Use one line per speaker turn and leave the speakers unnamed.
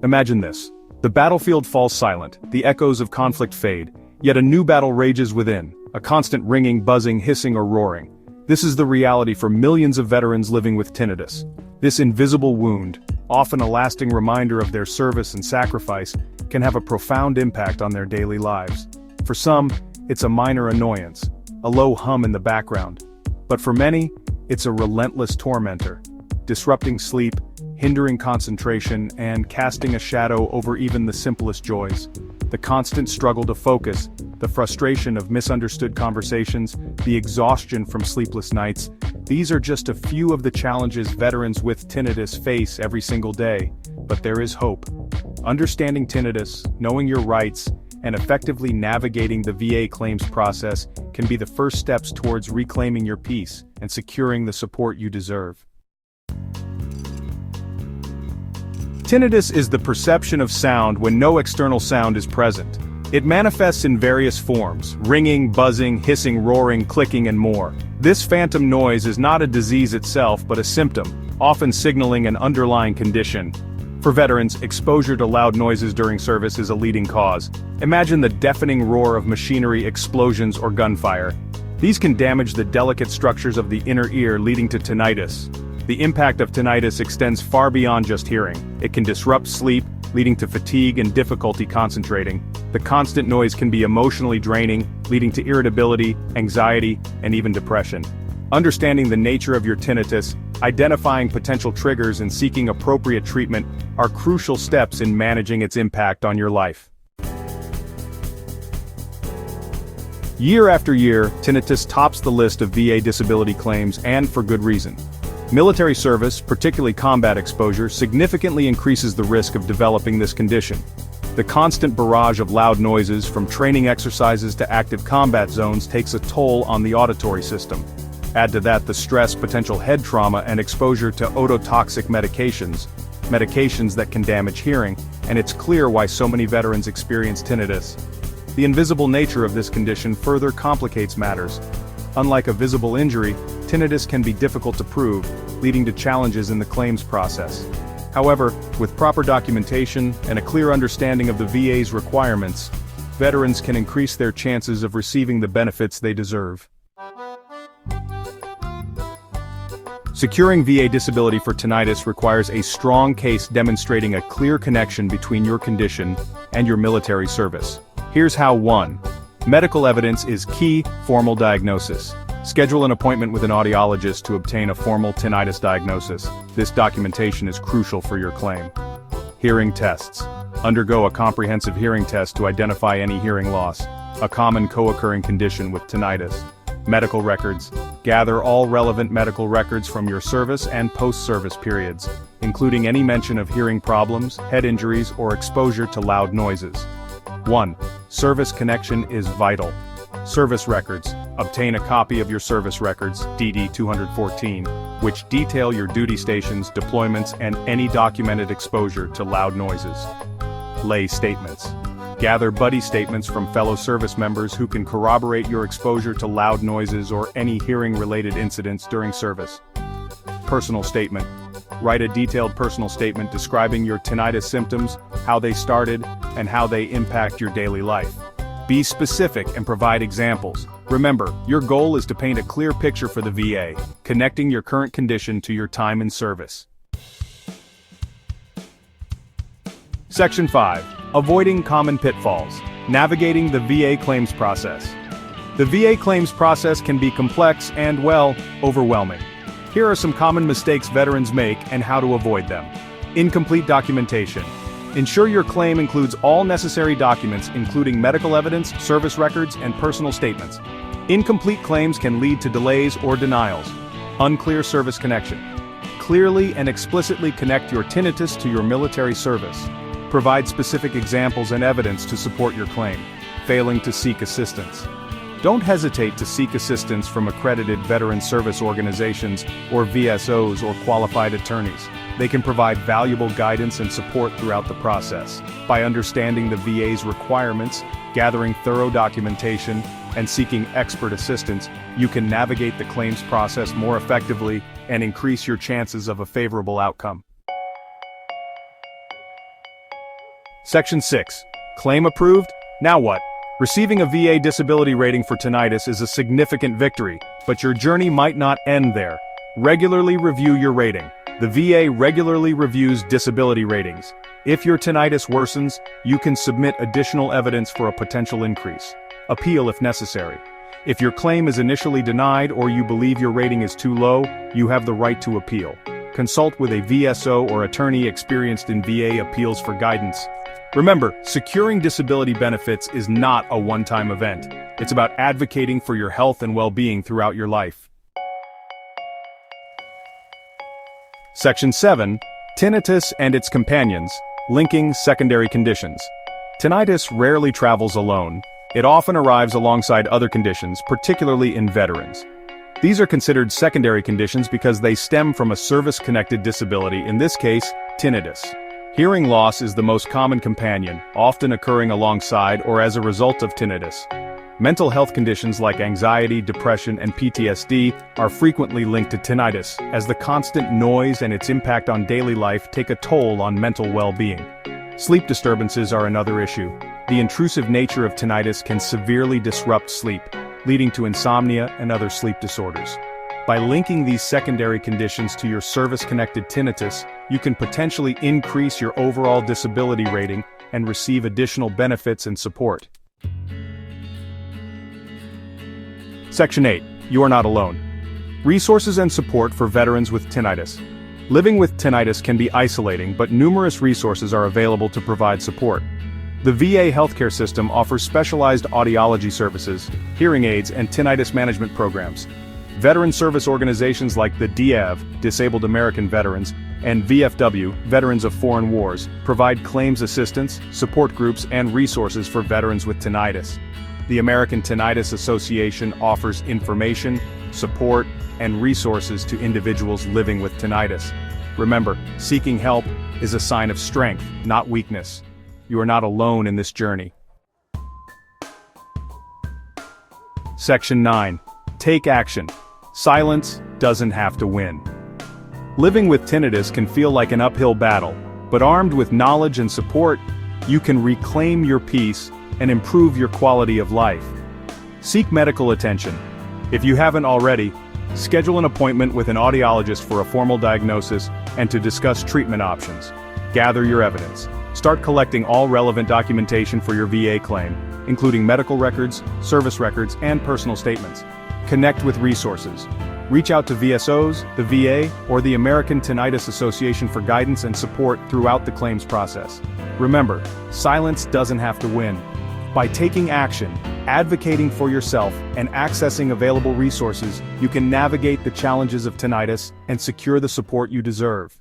Imagine this. The battlefield falls silent, the echoes of conflict fade, yet a new battle rages within, a constant ringing, buzzing, hissing, or roaring. This is the reality for millions of veterans living with tinnitus. This invisible wound, often a lasting reminder of their service and sacrifice, can have a profound impact on their daily lives. For some, it's a minor annoyance, a low hum in the background. But for many, it's a relentless tormentor, disrupting sleep, hindering concentration, and casting a shadow over even the simplest joys. The constant struggle to focus, the frustration of misunderstood conversations, the exhaustion from sleepless nights, these are just a few of the challenges veterans with tinnitus face every single day. But there is hope. Understanding tinnitus, knowing your rights, and effectively navigating the VA claims process can be the first steps towards reclaiming your peace and securing the support you deserve. Tinnitus is the perception of sound when no external sound is present. It manifests in various forms: ringing, buzzing, hissing, roaring, clicking, and more. This phantom noise is not a disease itself but a symptom, often signaling an underlying condition. For veterans, exposure to loud noises during service is a leading cause. Imagine the deafening roar of machinery, explosions, or gunfire. These can damage the delicate structures of the inner ear, leading to tinnitus. The impact of tinnitus extends far beyond just hearing. It can disrupt sleep, leading to fatigue and difficulty concentrating. The constant noise can be emotionally draining, leading to irritability, anxiety, and even depression. Understanding the nature of your tinnitus, identifying potential triggers, and seeking appropriate treatment are crucial steps in managing its impact on your life. Year after year, tinnitus tops the list of VA disability claims, and for good reason. Military service, particularly combat exposure, significantly increases the risk of developing this condition. The constant barrage of loud noises, from training exercises to active combat zones, takes a toll on the auditory system. Add to that the stress, potential head trauma, and exposure to ototoxic medications that can damage hearing, and it's clear why so many veterans experience tinnitus. The invisible nature of this condition further complicates matters. Unlike a visible injury, tinnitus can be difficult to prove, leading to challenges in the claims process. However, with proper documentation and a clear understanding of the VA's requirements, veterans can increase their chances of receiving the benefits they deserve. Securing VA disability for tinnitus requires a strong case demonstrating a clear connection between your condition and your military service. Here's how. 1. Medical evidence is key. Formal diagnosis. Schedule an appointment with an audiologist to obtain a formal tinnitus diagnosis. This documentation is crucial for your claim. Hearing tests. Undergo a comprehensive hearing test to identify any hearing loss, a common co-occurring condition with tinnitus. Medical records. Gather all relevant medical records from your service and post-service periods, including any mention of hearing problems, head injuries, or exposure to loud noises. 1. Service connection is vital. Service records. Obtain a copy of your service records, DD 214, which detail your duty stations, deployments, and any documented exposure to loud noises. Lay statements. Gather buddy statements from fellow service members who can corroborate your exposure to loud noises or any hearing-related incidents during service. Personal statement. Write a detailed personal statement describing your tinnitus symptoms, how they started, and how they impact your daily life. Be specific and provide examples. Remember, your goal is to paint a clear picture for the VA, connecting your current condition to your time in service. Section 5. Avoiding common pitfalls. Navigating the VA claims process. The VA claims process can be complex and, well, overwhelming. Here are some common mistakes veterans make and how to avoid them. Incomplete documentation. Ensure your claim includes all necessary documents, including medical evidence, service records, and personal statements. Incomplete claims can lead to delays or denials. Unclear service connection. Clearly and explicitly connect your tinnitus to your military service. Provide specific examples and evidence to support your claim. Failing to seek assistance. Don't hesitate to seek assistance from accredited veteran service organizations or VSOs or qualified attorneys. They can provide valuable guidance and support throughout the process. By understanding the VA's requirements, gathering thorough documentation, and seeking expert assistance, you can navigate the claims process more effectively and increase your chances of a favorable outcome. Section 6. Claim approved? Now what? Receiving a VA disability rating for tinnitus is a significant victory, but your journey might not end there. Regularly review your rating. The VA regularly reviews disability ratings. If your tinnitus worsens, you can submit additional evidence for a potential increase. Appeal if necessary. If your claim is initially denied or you believe your rating is too low, you have the right to appeal. Consult with a VSO or attorney experienced in VA appeals for guidance. Remember, securing disability benefits is not a one-time event. It's about advocating for your health and well-being throughout your life. Section 7. Tinnitus and its companions, linking secondary conditions. Tinnitus rarely travels alone. It often arrives alongside other conditions, particularly in veterans. These are considered secondary conditions because they stem from a service-connected disability, in this case, tinnitus. Hearing loss is the most common companion, often occurring alongside or as a result of tinnitus. Mental health conditions like anxiety, depression, and PTSD are frequently linked to tinnitus, as the constant noise and its impact on daily life take a toll on mental well-being. Sleep disturbances are another issue. The intrusive nature of tinnitus can severely disrupt sleep, leading to insomnia and other sleep disorders. By linking these secondary conditions to your service-connected tinnitus, you can potentially increase your overall disability rating and receive additional benefits and support. Section 8. You are not alone. Resources and support for veterans with tinnitus. Living with tinnitus can be isolating, but numerous resources are available to provide support. The VA healthcare system offers specialized audiology services, hearing aids, and tinnitus management programs. Veteran service organizations like the DAV, Disabled American Veterans, and VFW, Veterans of Foreign Wars, provide claims assistance, support groups, and resources for veterans with tinnitus. The American Tinnitus Association offers information, support, and resources to individuals living with tinnitus. Remember, seeking help is a sign of strength, not weakness. You are not alone in this journey. Section 9. Take action. Silence doesn't have to win. Living with tinnitus can feel like an uphill battle, but armed with knowledge and support, you can reclaim your peace and improve your quality of life. Seek medical attention. If you haven't already, schedule an appointment with an audiologist for a formal diagnosis and to discuss treatment options. Gather your evidence. Start collecting all relevant documentation for your VA claim, including medical records, service records, and personal statements. Connect with resources. Reach out to VSOs, the VA, or the American Tinnitus Association for guidance and support throughout the claims process. Remember, silence doesn't have to win. By taking action, advocating for yourself, and accessing available resources, you can navigate the challenges of tinnitus and secure the support you deserve.